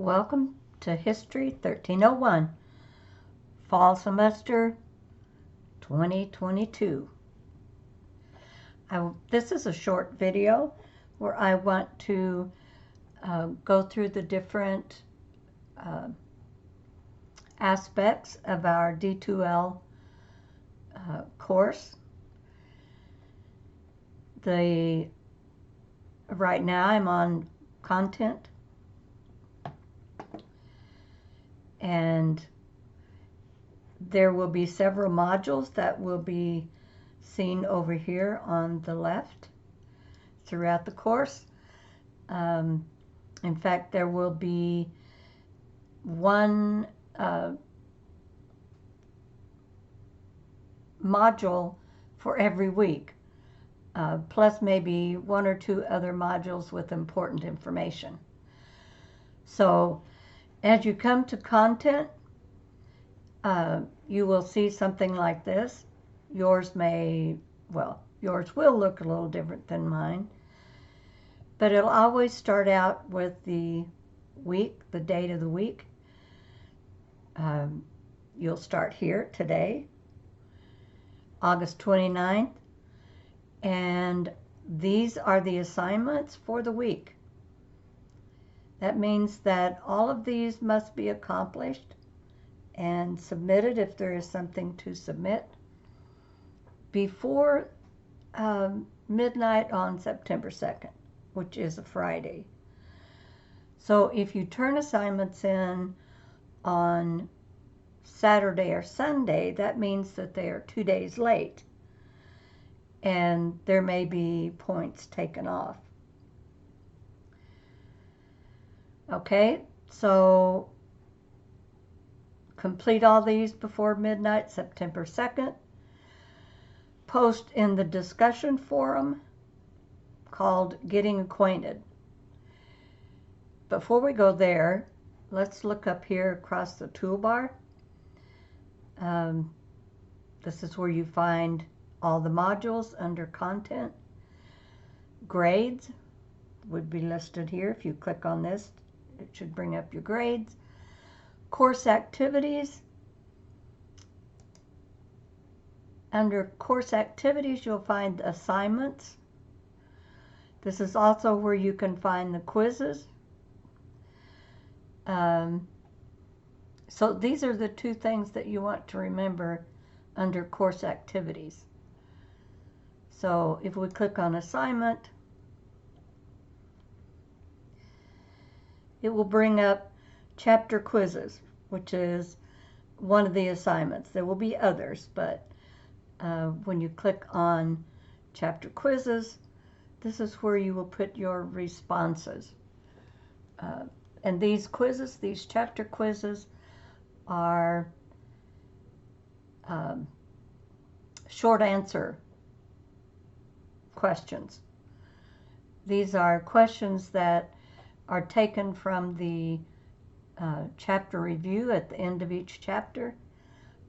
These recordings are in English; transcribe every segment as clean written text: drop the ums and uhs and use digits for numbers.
Welcome to History 1301, Fall Semester 2022. This is a short video where I want to go through the different aspects of our D2L course. Right now I'm on content, and there will be several modules that will be seen over here on the left throughout the course. In fact, there will be one module for every week, plus maybe one or two other modules with important information. So as you come to content, you will see something like this. Yours will look a little different than mine, but it'll always start out with the week, the date of the week. You'll start here today, August 29th, and these are the assignments for the week. That means that all of these must be accomplished and submitted, if there is something to submit, before midnight on September 2nd, which is a Friday. So if you turn assignments in on Saturday or Sunday, that means that they are 2 days late, and there may be points taken off. Okay, so complete all these before midnight, September 2nd. Post in the discussion forum called Getting Acquainted. Before we go there, let's look up here across the toolbar. This is where you find all the modules under content. Grades would be listed here. If you click on this, it should bring up your grades. Course activities. Under course activities, you'll find assignments. This is also where you can find the quizzes. So these are the two things that you want to remember under course activities. So if we click on assignment, it will bring up chapter quizzes, which is one of the assignments. There will be others, but when you click on chapter quizzes, this is where you will put your responses. And these quizzes, these chapter quizzes, are short answer questions. These are questions that are taken from the chapter review at the end of each chapter.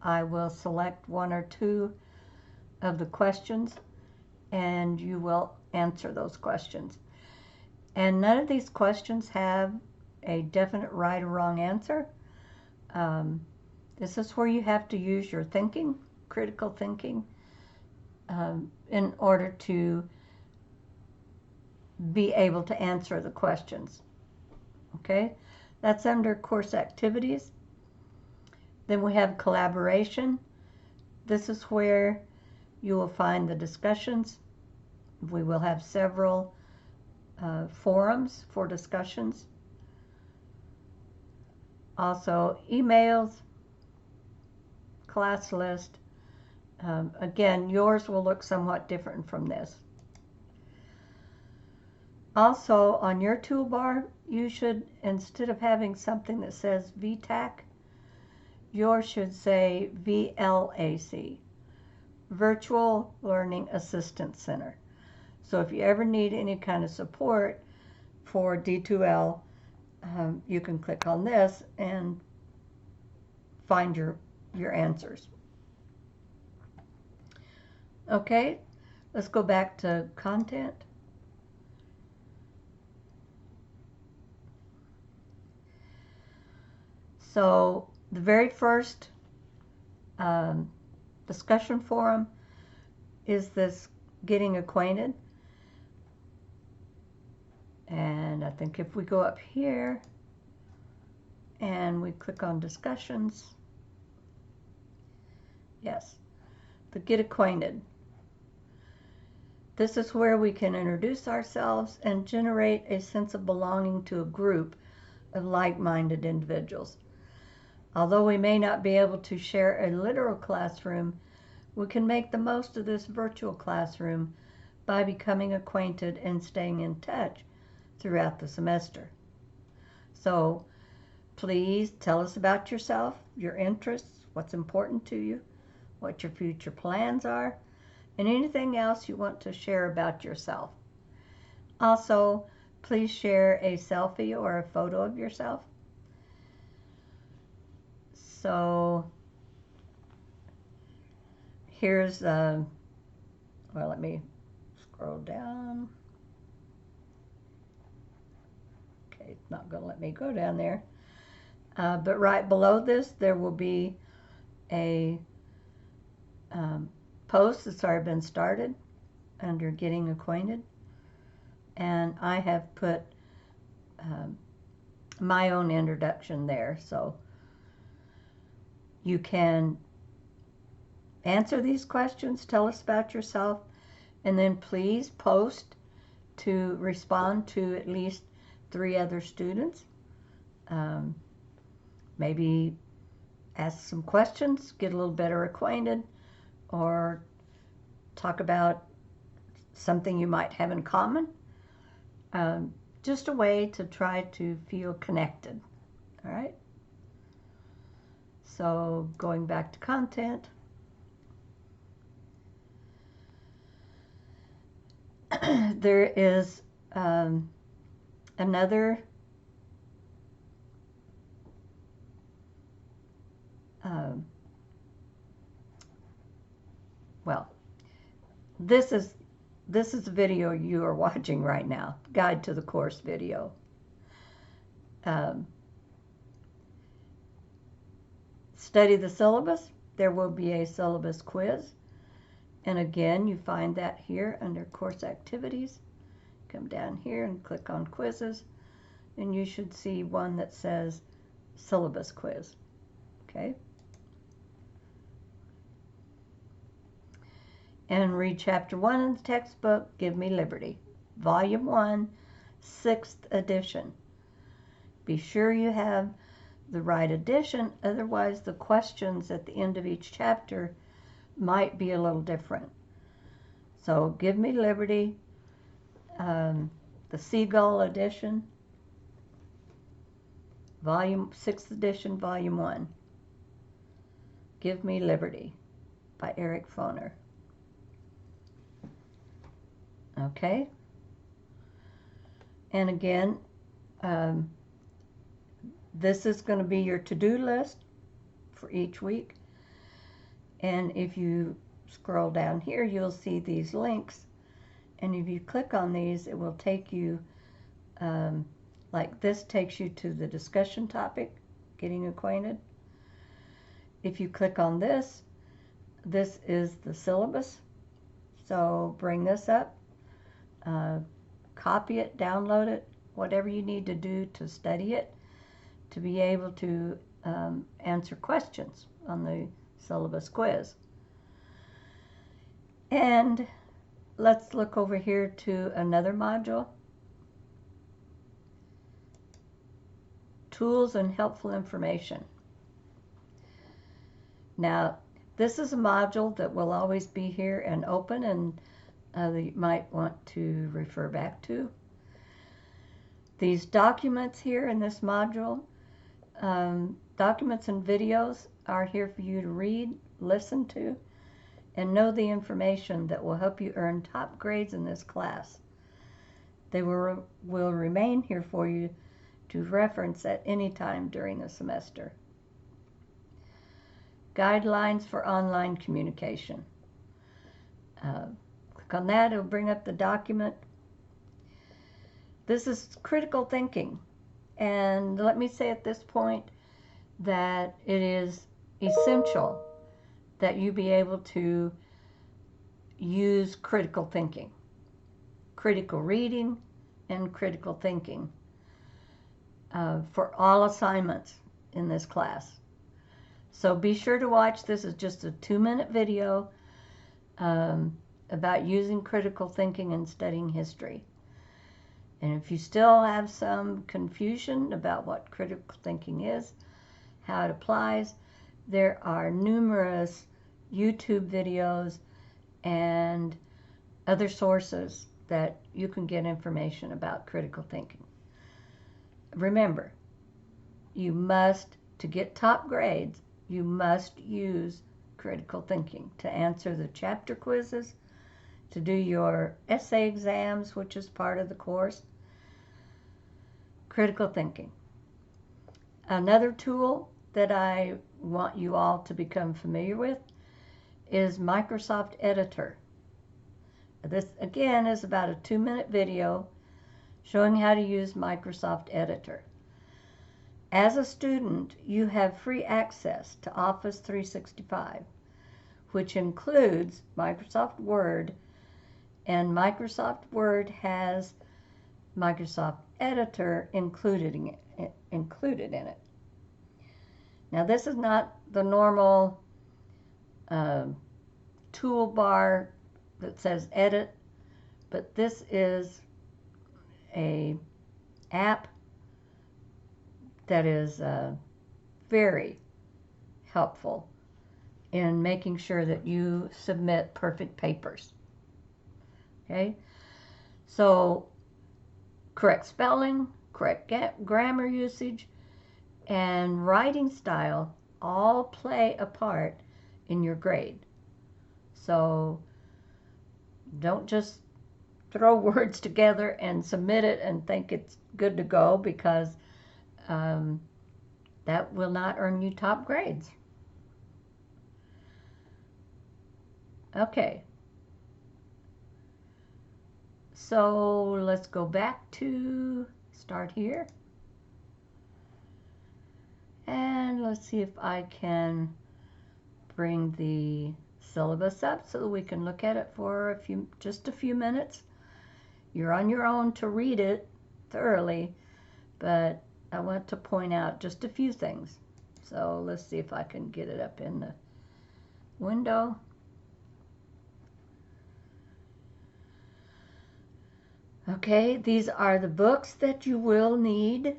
I will select one or two of the questions, and you will answer those questions. And none of these questions have a definite right or wrong answer. This is where you have to use your thinking, critical thinking, in order to be able to answer the questions. Okay, that's under course activities. Then we have collaboration. This is where you will find the discussions. We will have several forums for discussions. Also emails, class list. Again, yours will look somewhat different from this. Also, on your toolbar, you should, instead of having something that says VTAC, yours should say VLAC, Virtual Learning Assistance Center. So if you ever need any kind of support for D2L, you can click on this and find your answers. Okay, let's go back to content. So the very first discussion forum is this getting acquainted. And I think if we go up here and we click on discussions, yes, the get acquainted. This is where we can introduce ourselves and generate a sense of belonging to a group of like-minded individuals. Although we may not be able to share a literal classroom, we can make the most of this virtual classroom by becoming acquainted and staying in touch throughout the semester. So please tell us about yourself, your interests, what's important to you, what your future plans are, and anything else you want to share about yourself. Also, please share a selfie or a photo of yourself. So here's, well, let me scroll down. Okay, it's not going to let me go down there. But right below this, there will be a post that's already been started under Getting Acquainted. And I have put my own introduction there. So you can answer these questions, tell us about yourself, and then please post to respond to at least 3 other students. Maybe ask some questions, get a little better acquainted, or talk about something you might have in common. Just a way to try to feel connected. All right? So going back to content. There is another well, this is the video you are watching right now, Guide to the Course video. Study the syllabus. There will be a syllabus quiz. And again, you find that here under Course Activities. Come down here and click on Quizzes, and you should see one that says Syllabus Quiz. Okay? And read Chapter 1 in the textbook, Give Me Liberty, Volume 1, 6th edition. Be sure you have the right edition, otherwise the questions at the end of each chapter might be a little different. So Give Me Liberty, the Seagull edition, Volume 6th edition, Volume 1. Give Me Liberty by Eric Foner. Okay? And again, this is going to be your to-do list for each week. And if you scroll down here, you'll see these links. And if you click on these, it will take you, like this takes you to the discussion topic, Getting Acquainted. If you click on this, this is the syllabus. So bring this up, copy it, download it, whatever you need to do to study it, to be able to answer questions on the syllabus quiz. And let's look over here to another module. Tools and helpful information. Now, this is a module that will always be here and open, and that you might want to refer back to. These documents here in this module, documents and videos are here for you to read, listen to, and know the information that will help you earn top grades in this class. They will remain here for you to reference at any time during the semester. Guidelines for online communication. Click on that, it'll bring up the document. This is critical thinking. And let me say at this point that it is essential that you be able to use critical thinking, critical reading, and critical thinking for all assignments in this class. So be sure to watch. This is just a 2-minute video about using critical thinking and studying history. And if you still have some confusion about what critical thinking is, how it applies, there are numerous YouTube videos and other sources that you can get information about critical thinking. Remember, you must, to get top grades, you must use critical thinking to answer the chapter quizzes, to do your essay exams, which is part of the course. Critical thinking. Another tool that I want you all to become familiar with is Microsoft Editor. This, again, is about a 2-minute video showing how to use Microsoft Editor. As a student, you have free access to Office 365, which includes Microsoft Word, and Microsoft Word has Microsoft Editor included in it. Now, this is not the normal toolbar that says Edit, but this is an app that is very helpful in making sure that you submit perfect papers. Okay, so correct spelling, correct grammar usage, and writing style all play a part in your grade. So don't just throw words together and submit it and think it's good to go, because that will not earn you top grades. Okay. So let's go back to start here. And let's see if I can bring the syllabus up so that we can look at it for just a few minutes. You're on your own to read it thoroughly, but I want to point out just a few things. So let's see if I can get it up in the window. Okay, these are the books that you will need,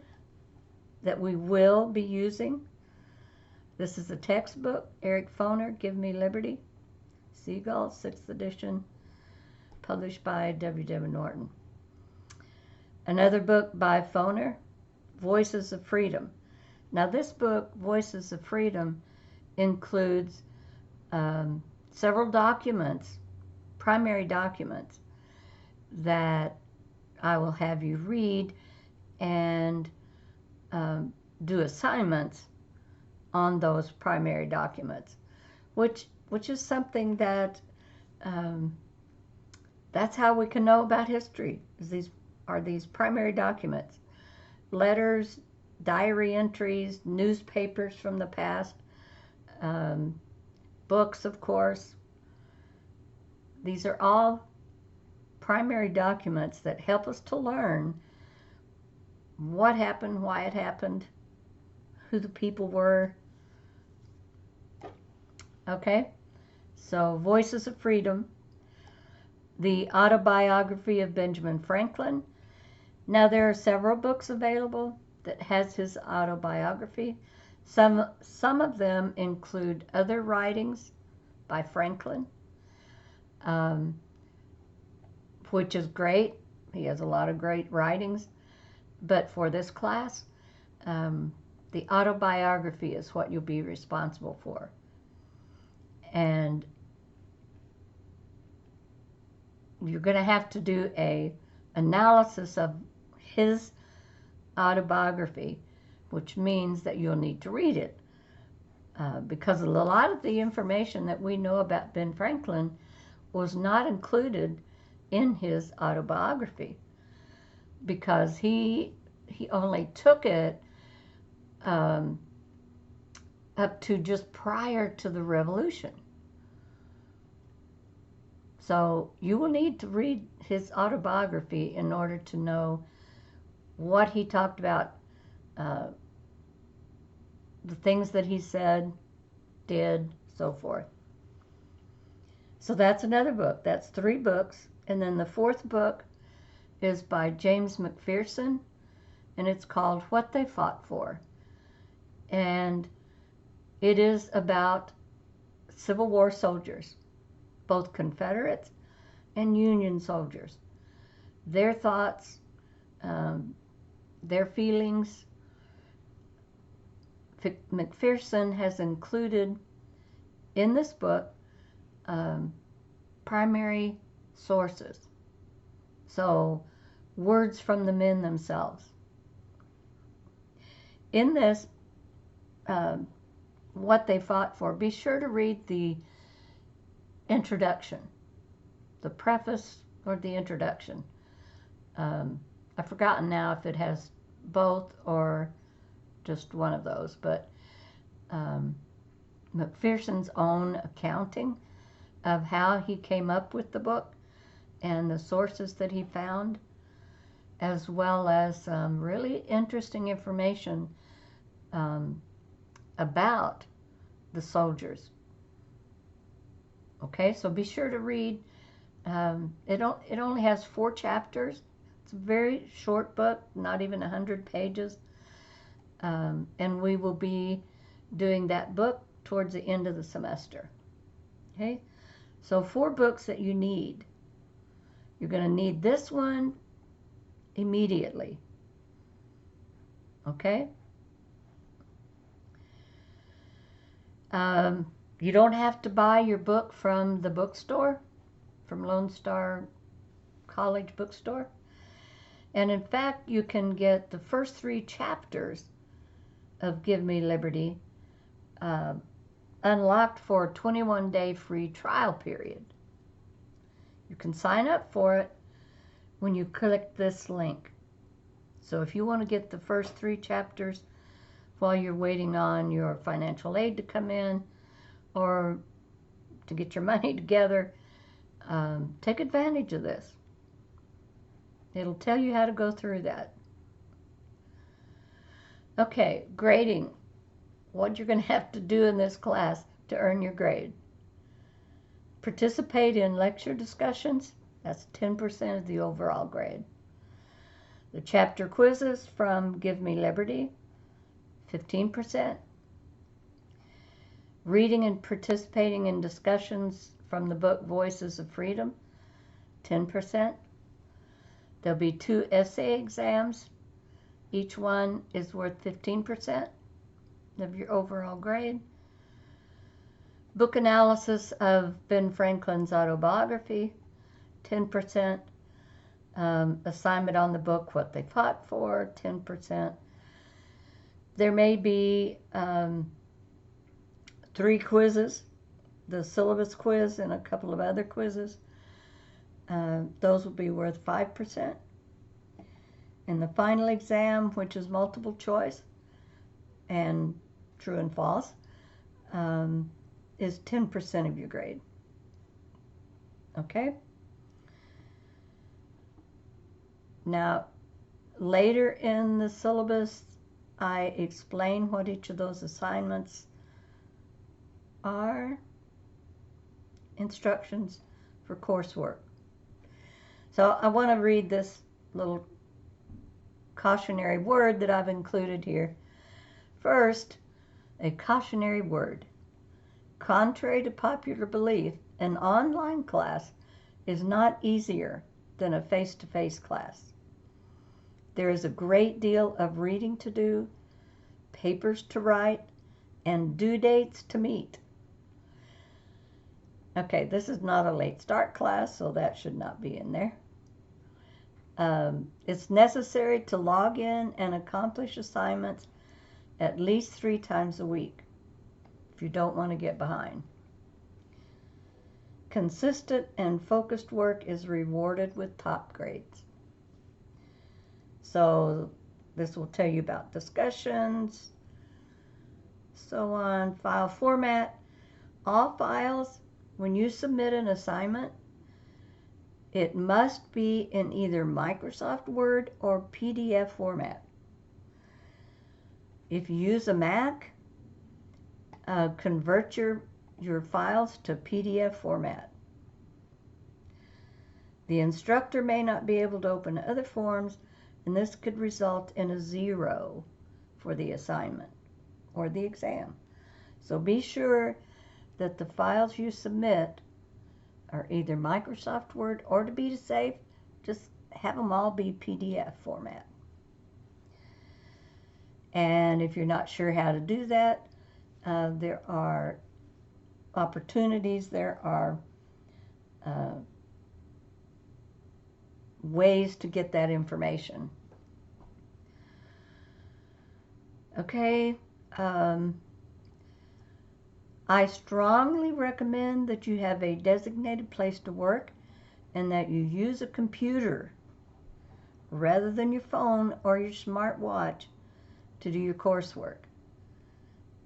that we will be using. This is a textbook, Eric Foner, Give Me Liberty, Seagull, 6th edition, published by W.W. Norton. Another book by Foner, Voices of Freedom. Now this book, Voices of Freedom, includes several documents, primary documents, that I will have you read and do assignments on those primary documents, which is something that that's how we can know about history. These are these primary documents, letters, diary entries, newspapers from the past, books, of course. These are all primary documents that help us to learn what happened, why it happened, who the people were. Okay, so Voices of Freedom, the autobiography of Benjamin Franklin. Now there are several books available that has his autobiography. Some of them include other writings by Franklin, which is great. He has a lot of great writings. But for this class, the autobiography is what you'll be responsible for. And you're going to have to do an analysis of his autobiography, which means that you'll need to read it. Because a lot of the information that we know about Ben Franklin was not included in his autobiography, because he only took it up to just prior to the Revolution. So you will need to read his autobiography in order to know what he talked about, the things that he said, did, so forth. So that's another book. That's 3 books. And then the 4th book is by James McPherson, and it's called What They Fought For. And it is about Civil War soldiers, both Confederates and Union soldiers. Their thoughts, their feelings. McPherson has included in this book primary sources. So, words from the men themselves. In this, What They Fought For, be sure to read the introduction, the preface or the introduction. I've forgotten now if it has both or just one of those, but McPherson's own accounting of how he came up with the book and the sources that he found, as well as really interesting information about the soldiers. Okay, so be sure to read. It only has 4 chapters. It's a very short book, not even 100 pages. And we will be doing that book towards the end of the semester. Okay, so 4 books that you need. You're going to need this one immediately. Okay? You don't have to buy your book from the bookstore, from LoneStar College Bookstore. And in fact, you can get the first 3 chapters of Give Me Liberty unlocked for a 21-day free trial period. You can sign up for it when you click this link. So if you want to get the first 3 chapters while you're waiting on your financial aid to come in or to get your money together, take advantage of this. It'll tell you how to go through that. Okay, grading. What you're going to have to do in this class to earn your grade. Participate in lecture discussions. That's 10% of the overall grade. The chapter quizzes from Give Me Liberty, 15%. Reading and participating in discussions from the book Voices of Freedom, 10%. There'll be 2 essay exams. Each one is worth 15% of your overall grade. Book analysis of Ben Franklin's autobiography, 10%. Assignment on the book What They Fought For, 10%. There may be 3 quizzes, the Syllabus Quiz and a couple of other quizzes. Those will be worth 5%. And the final exam, which is multiple choice and true and false, is 10% of your grade. Okay? Now, later in the syllabus, I explain what each of those assignments are. Instructions for coursework. So I want to read this little cautionary word that I've included here. First, a cautionary word. Contrary to popular belief, an online class is not easier than a face-to-face class. There is a great deal of reading to do, papers to write, and due dates to meet. Okay, this is not a late start class, so that should not be in there. It's necessary to log in and accomplish assignments at least 3 times a week if you don't want to get behind. Consistent and focused work is rewarded with top grades. So this will tell you about discussions, So on file format, all files, when you submit an assignment, it must be in either Microsoft Word or PDF format. If you use a Mac, convert your files to PDF format. The instructor may not be able to open other forms, and this could result in a 0 for the assignment or the exam. So be sure that the files you submit are either Microsoft Word, or to be safe, just have them all be PDF format. And if you're not sure how to do that, there are opportunities, there are ways to get that information. Okay, I strongly recommend that you have a designated place to work and that you use a computer rather than your phone or your smartwatch to do your coursework.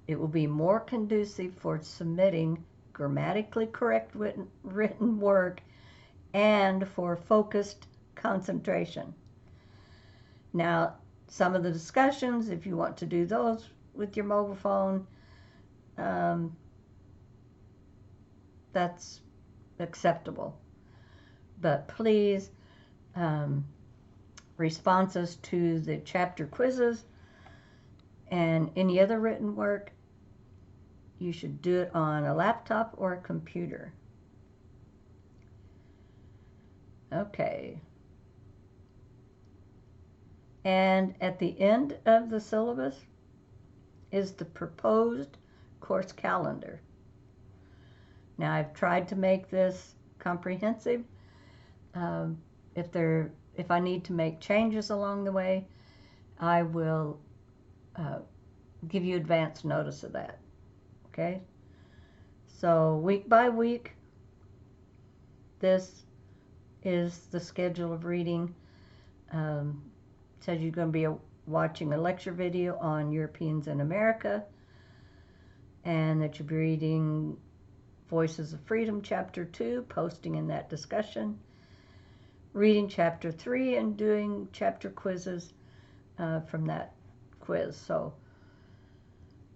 It will be more conducive for submitting grammatically correct written work and for focused concentration. Now, some of the discussions, if you want to do those with your mobile phone, that's acceptable. But please, responses to the chapter quizzes and any other written work, you should do it on a laptop or a computer. Okay. And at the end of the syllabus is the proposed course calendar. Now, I've tried to make this comprehensive. If I need to make changes along the way, I will give you advance notice of that. Okay? So week by week, this is the schedule of reading. Says you're going to be watching a lecture video on Europeans in America, and that you'll be reading Voices of Freedom, Chapter 2, posting in that discussion, reading Chapter 3, and doing chapter quizzes from that quiz. So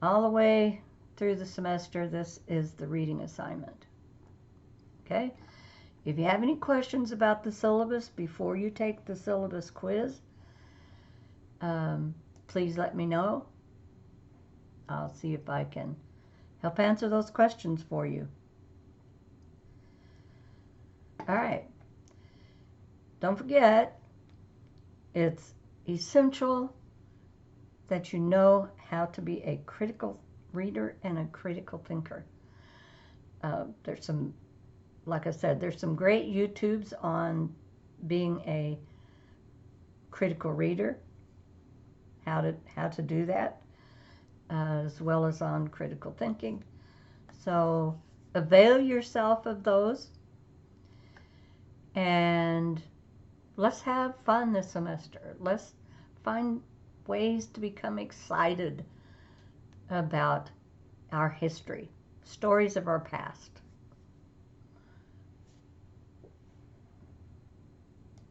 all the way through the semester, this is the reading assignment. Okay? If you have any questions about the syllabus before you take the syllabus quiz, please let me know. I'll see if I can help answer those questions for you. All right. Don't forget, it's essential that you know how to be a critical reader and a critical thinker. There's some, like I said, there's some great YouTubes on being a critical reader, how to do that, as well as on critical thinking. So avail yourself of those, and let's have fun this semester. Let's find ways to become excited about our history, stories of our past.